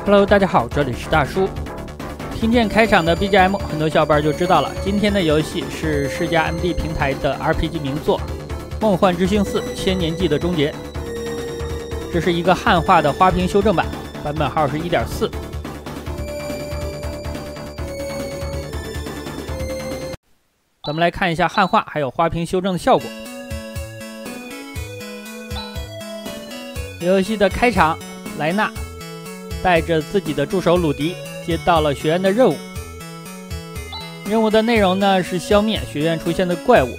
Hello， 大家好，这里是大叔。听见开场的 BGM， 很多小伙伴就知道了，今天的游戏是世嘉 MD 平台的 RPG 名作《梦幻之星4：千年纪的终结》。这是一个汉化的花屏修正版，版本号是 1.4。咱们来看一下汉化还有花屏修正的效果。游戏的开场，莱纳带着自己的助手鲁迪接到了学院的任务。任务的内容呢是消灭学院出现的怪物。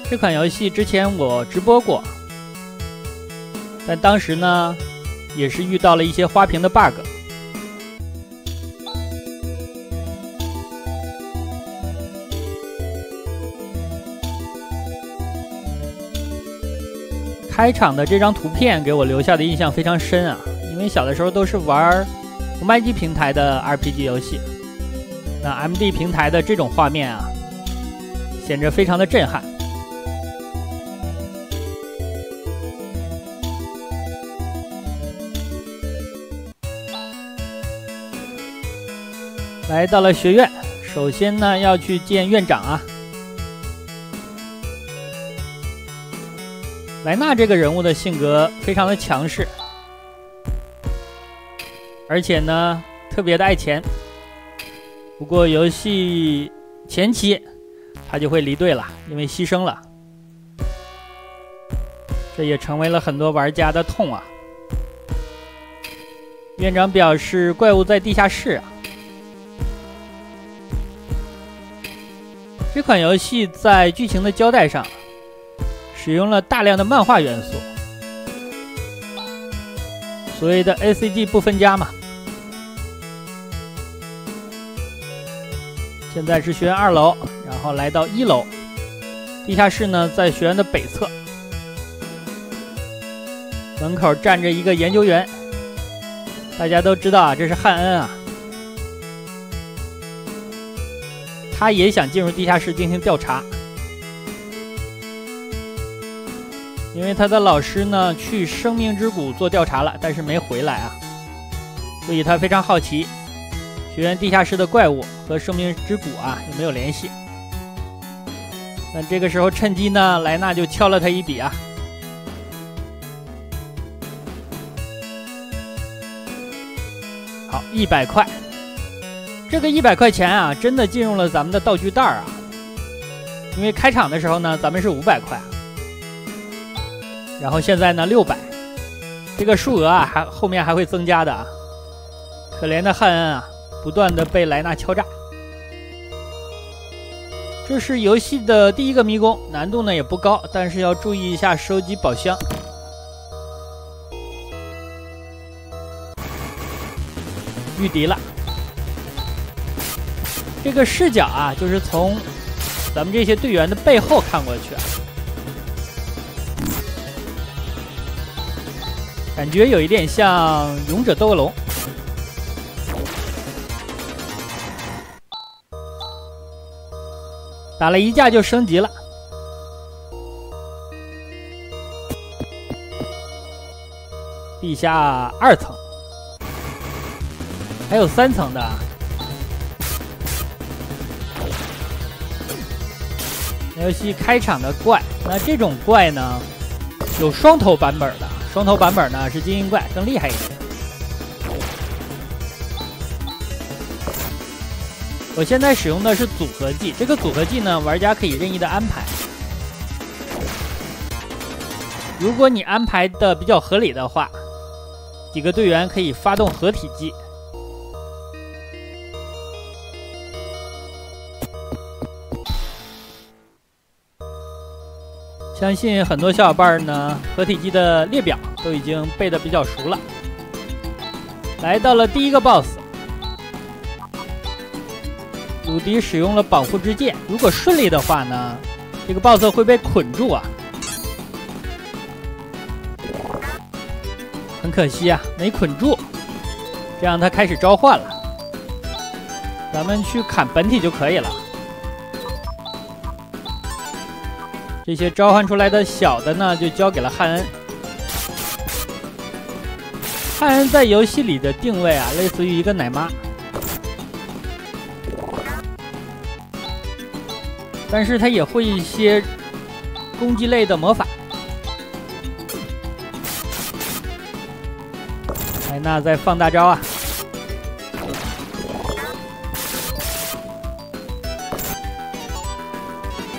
这款游戏之前我直播过，但当时呢也是遇到了一些花屏的 bug。开场的这张图片给我留下的印象非常深啊，因为小的时候都是玩红白机平台的 RPG 游戏，那 MD 平台的这种画面啊，显着非常的震撼。来到了学院，首先呢要去见院长啊。莱纳这个人物的性格非常的强势，而且呢特别的爱钱。不过游戏前期他就会离队了，因为牺牲了，这也成为了很多玩家的痛啊。院长表示怪物在地下室啊。这款游戏在剧情的交代上使用了大量的漫画元素，所谓的 ACG 不分家嘛。现在是学院2楼，然后来到1楼，地下室呢在学院的北侧，门口站着一个研究员，大家都知道啊，这是汉恩啊，他也想进入地下室进行调查。因为他的老师呢去生命之谷做调查了，但是没回来啊，所以他非常好奇学院地下室的怪物和生命之谷啊有没有联系。但这个时候趁机呢，莱纳就敲了他一笔啊。好，100块，这个100块钱啊，真的进入了咱们的道具袋啊。因为开场的时候呢，咱们是500块。然后现在呢600，这个数额啊后面还会增加的啊。可怜的汉恩啊，不断的被莱纳敲诈。这是游戏的第一个迷宫，难度呢也不高，但是要注意一下收集宝箱。遇敌了。这个视角啊，就是从咱们这些队员的背后看过去啊。感觉有一点像勇者斗恶龙。打了一架就升级了。地下2层，还有3层的。游戏开场的怪，那这种怪呢，有双头版本的。双头版本呢是精英怪，更厉害一点。我现在使用的是组合技，这个组合技呢，玩家可以任意的安排。如果你安排的比较合理的话，几个队员可以发动合体技。相信很多小伙伴呢，合体技的列表都已经背得比较熟了。来到了第一个 BOSS， 鲁迪使用了绑缚之剑，如果顺利的话呢，这个 BOSS 会被捆住啊。很可惜啊，没捆住，这样他开始召唤了。咱们去砍本体就可以了。这些召唤出来的小的呢，就交给了汉恩。汉恩在游戏里的定位啊，类似于一个奶妈，但是他也会一些攻击类的魔法。莱纳在放大招啊！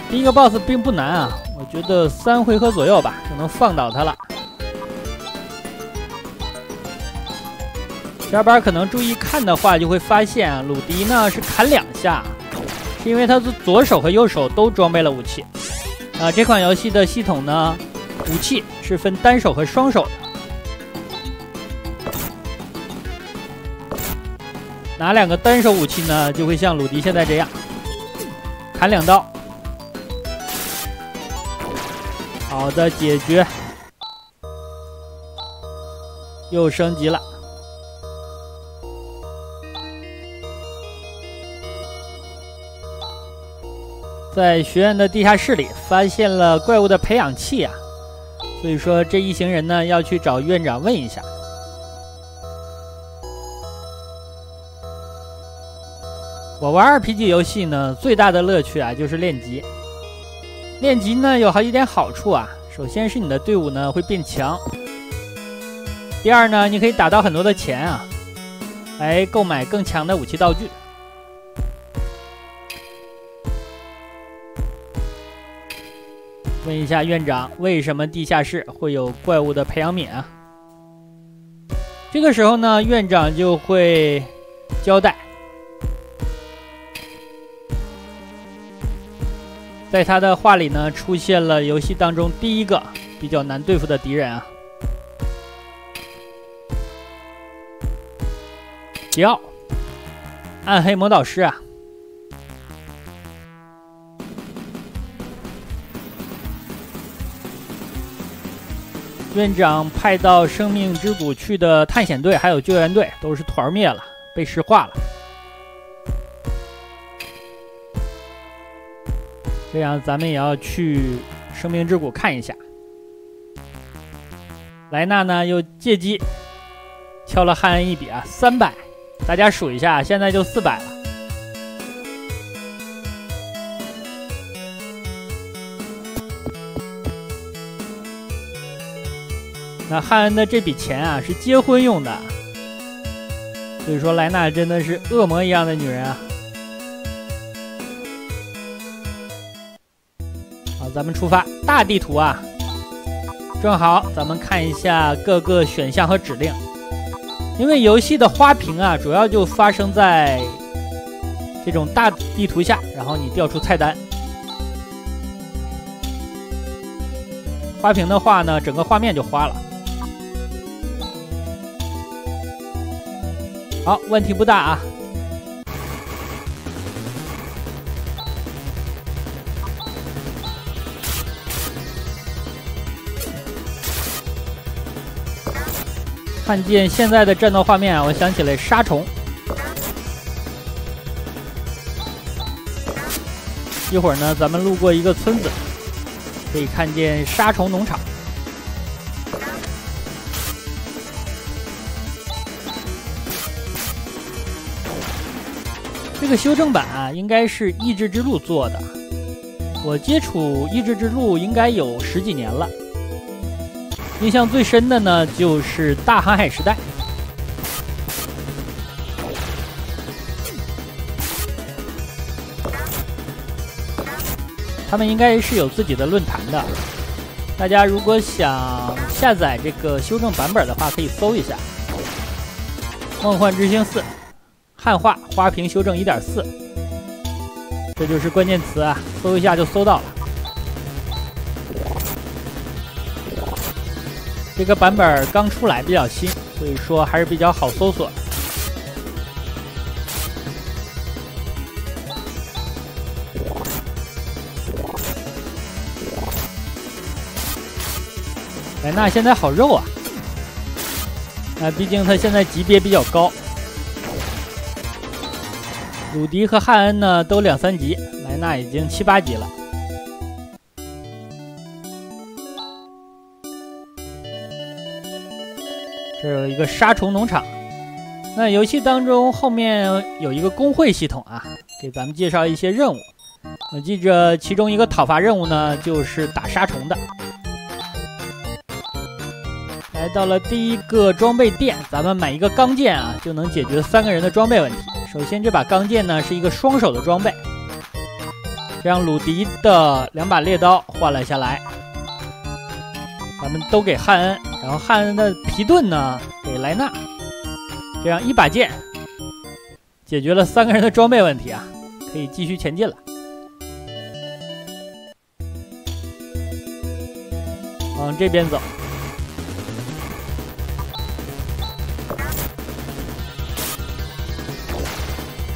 第一个 BOSS 并不难啊，我觉得3回合左右吧就能放倒他了。小伙伴可能注意看的话，就会发现啊，鲁迪呢是砍2下，是因为他的左手和右手都装备了武器。这款游戏的系统呢，武器是分单手和双手的。拿2个单手武器呢，就会像鲁迪现在这样，砍2刀。好的，解决，又升级了。在学院的地下室里发现了怪物的培养器啊，所以说这一行人呢要去找院长问一下。我玩 RPG 游戏呢，最大的乐趣啊就是练级。练级呢有好几点好处啊，首先是你的队伍呢会变强，第二呢你可以打到很多的钱啊，来购买更强的武器道具。问一下院长，为什么地下室会有怪物的培养皿啊？这个时候呢，院长就会交代，在他的话里呢，出现了游戏当中第一个比较难对付的敌人啊，迪奥，暗黑魔导师啊。院长派到生命之谷去的探险队还有救援队都是团灭了，被石化了。这样咱们也要去生命之谷看一下。莱纳呢又借机敲了汉恩一笔啊，300，大家数一下，现在就400了。那汉恩的这笔钱啊是结婚用的，所以说莱纳真的是恶魔一样的女人啊！好，咱们出发，大地图啊，正好咱们看一下各个选项和指令。因为游戏的花屏啊，主要就发生在这种大地图下，然后你调出菜单。花屏的话呢，整个画面就花了。好，问题不大啊。看见现在的战斗画面啊，我想起来杀虫。一会儿呢，咱们路过一个村子，可以看见杀虫农场。这个修正版啊，应该是意志之路做的。我接触意志之路应该有10几年了，印象最深的呢就是大航海时代。他们应该是有自己的论坛的，大家如果想下载这个修正版本的话，可以搜一下《梦幻之星4》。汉化花屏修正 1.4， 这就是关键词啊，搜一下就搜到了。这个版本刚出来，比较新，所以说还是比较好搜索。莱纳现在好肉啊，毕竟他现在级别比较高。鲁迪和汉恩呢都2、3级，莱纳已经7、8级了。这有一个杀虫农场。那游戏当中后面有一个工会系统啊，给咱们介绍一些任务。我记着其中一个讨伐任务呢，就是打杀虫的。来到了第一个装备店，咱们买一个钢剑啊，就能解决3个人的装备问题。首先这把钢剑呢是一个双手的装备，让鲁迪的2把猎刀换了下来，咱们都给汉恩，然后汉恩的皮盾呢给莱纳，这样1把剑解决了3个人的装备问题啊，可以继续前进了。往这边走。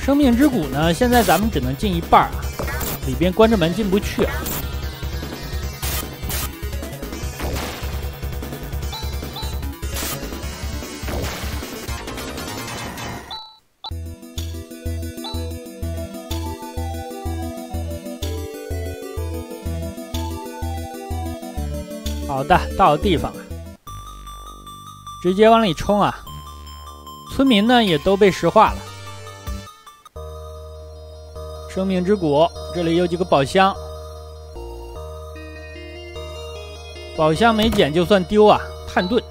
生命之谷呢，现在咱们只能进一半啊，里边关着门进不去啊。好的，到地方了，直接往里冲啊！村民呢也都被石化了。生命之谷这里有几个宝箱，宝箱没捡就算丢啊！探盾，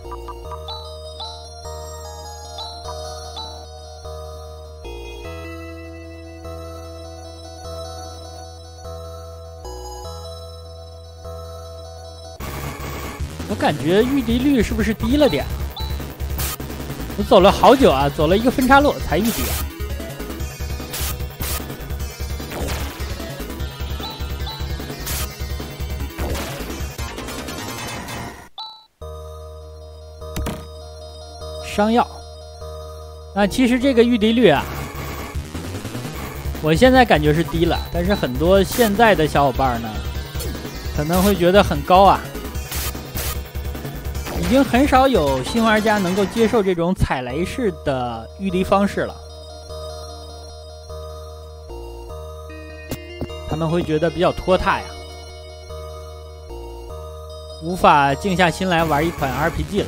我感觉御敌率是不是低了点？我走了好久啊，走了一个分岔路才御敌啊。伤药，那其实这个御敌率啊，我现在感觉是低了，但是很多现在的小伙伴呢，可能会觉得很高啊。已经很少有新玩家能够接受这种踩雷式的御敌方式了，他们会觉得比较拖沓呀，无法静下心来玩一款 RPG 了。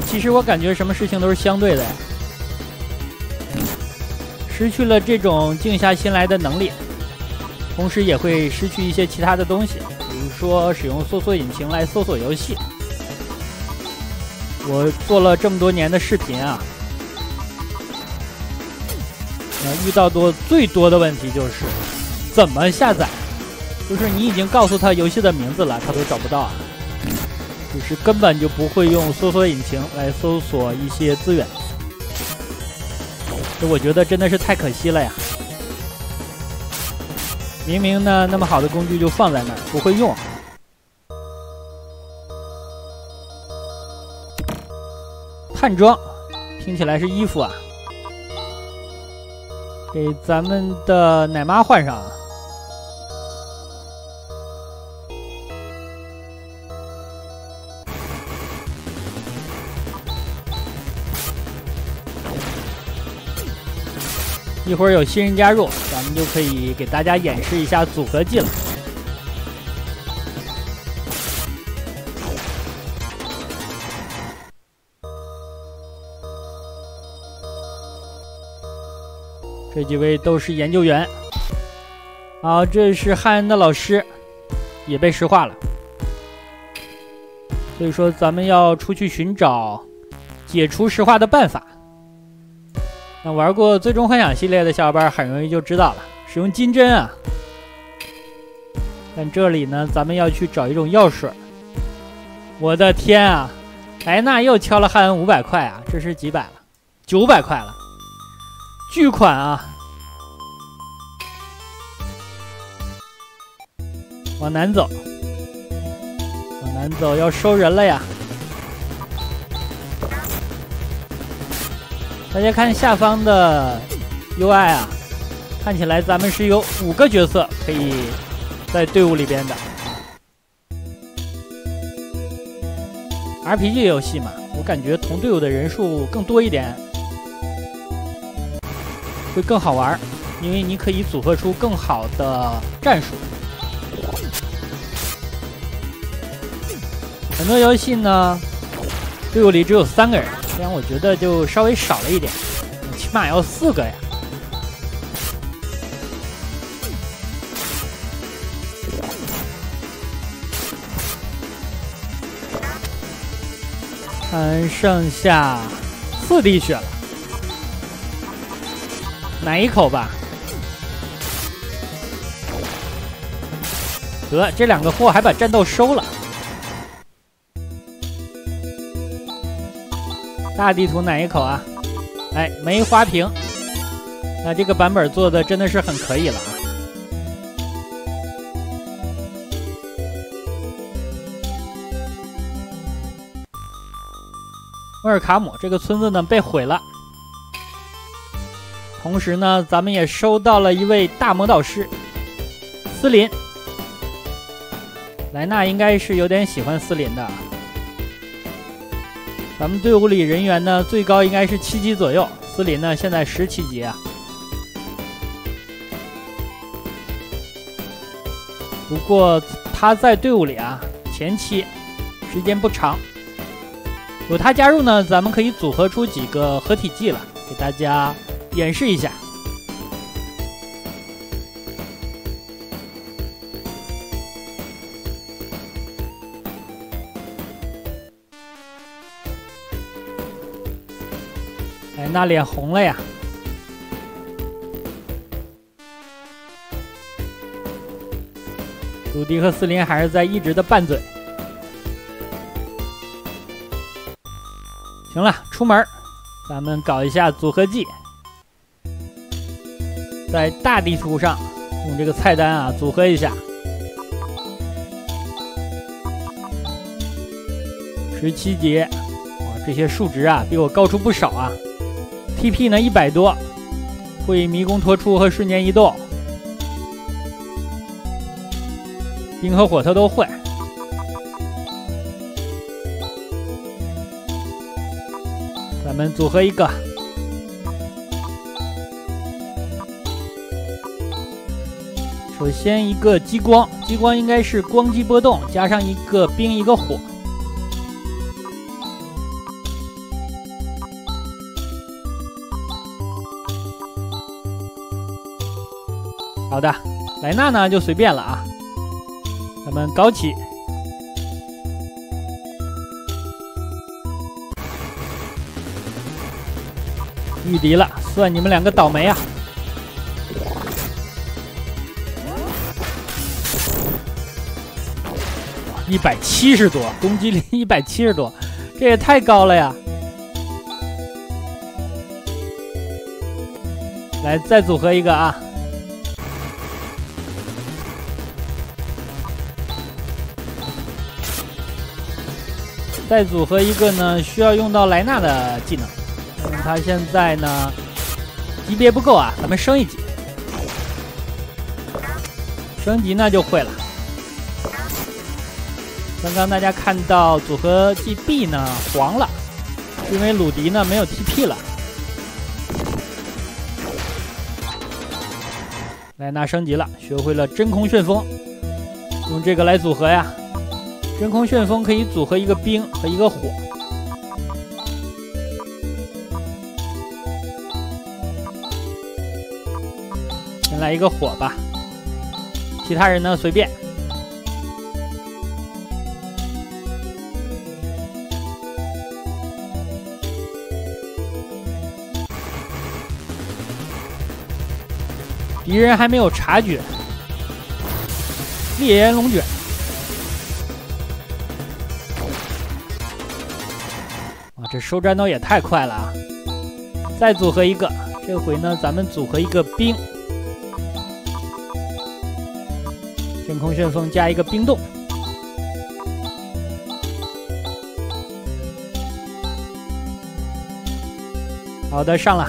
其实我感觉什么事情都是相对的呀，失去了这种静下心来的能力，同时也会失去一些其他的东西，比如说使用搜索引擎来搜索游戏。我做了这么多年的视频啊，遇到最多的问题就是怎么下载，就是你已经告诉他游戏的名字了，他都找不到啊。就是根本就不会用搜索引擎来搜索一些资源，这我觉得真的是太可惜了呀！明明呢那么好的工具就放在那儿不会用。探装听起来是衣服啊，给咱们的奶妈换上啊。一会儿有新人加入，咱们就可以给大家演示一下组合技了。这几位都是研究员。好，这是汉恩的老师，也被石化了。所以说，咱们要出去寻找解除石化的办法。那玩过《最终幻想》系列的小伙伴很容易就知道了，使用金针啊。但这里呢，咱们要去找一种药水。我的天啊！莱纳又敲了汉恩500块啊，这是几百了？900块了，巨款啊！往南走，往南走，要收人了呀！大家看下方的 UI 啊，看起来咱们是有5个角色可以在队伍里边的。RPG 游戏嘛，我感觉同队伍的人数更多一点会更好玩，因为你可以组合出更好的战术。很多游戏呢，队伍里只有3个人，这样我觉得就稍微少了一点，起码要4个呀。看剩下4滴血了，奶一口吧。得，这2个货还把战斗收了。大地图奶一口啊！哎，没花屏。那这个版本做的真的是很可以了啊！莫尔卡姆这个村子呢被毁了，同时呢，咱们也收到了一位大魔导师斯林。莱纳应该是有点喜欢斯林的。咱们队伍里人员呢最高应该是7级左右，斯林呢现在17级啊。不过他在队伍里啊前期时间不长。有他加入呢，咱们可以组合出几个合体技了，给大家演示一下。哎，那脸红了呀！鲁迪和斯林还是在一直的拌嘴。行了，出门，咱们搞一下组合技，在大地图上用这个菜单啊组合一下。17级，哇，这些数值啊比我高出不少啊。TP 呢100多，会迷宫拖出和瞬间移动，冰和火他都会。咱们组合一个，首先一个激光，激光应该是光击波动加上一个冰一个火。好的，莱纳呢就随便了啊，咱们高起。遇敌了，算你们2个倒霉啊！170多，攻击力170多，这也太高了呀！来，再组合一个啊！再组合一个呢，需要用到莱纳的技能。他现在呢级别不够啊，咱们升一级，升级呢就会了。刚刚大家看到组合技 B 呢黄了，因为鲁迪呢没有 TP 了。莱纳升级了，学会了真空旋风，用这个来组合呀。真空旋风可以组合一个冰和一个火。先来一个火吧，其他人呢随便。敌人还没有察觉，烈焰龙卷。哇，这收战斗也太快了啊！再组合一个，这回呢咱们组合一个冰。真空旋风加一个冰冻，好的，上了。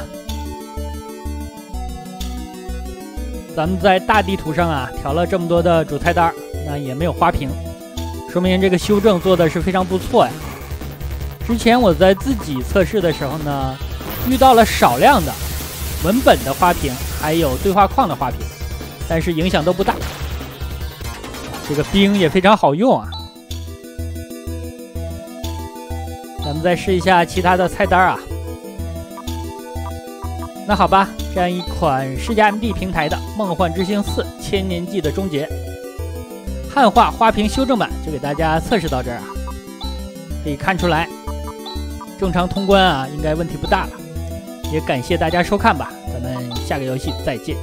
咱们在大地图上啊调了这么多的主菜单，那也没有花屏，说明这个修正做的是非常不错呀。之前我在自己测试的时候呢，遇到了少量的文本的花屏，还有对话框的花屏，但是影响都不大。这个冰也非常好用啊！咱们再试一下其他的菜单啊。那好吧，这样一款世嘉 MD 平台的《梦幻之星4：千年祭的终结》汉化花屏修正版就给大家测试到这儿啊。可以看出来，正常通关啊，应该问题不大了。也感谢大家收看吧，咱们下个游戏再见。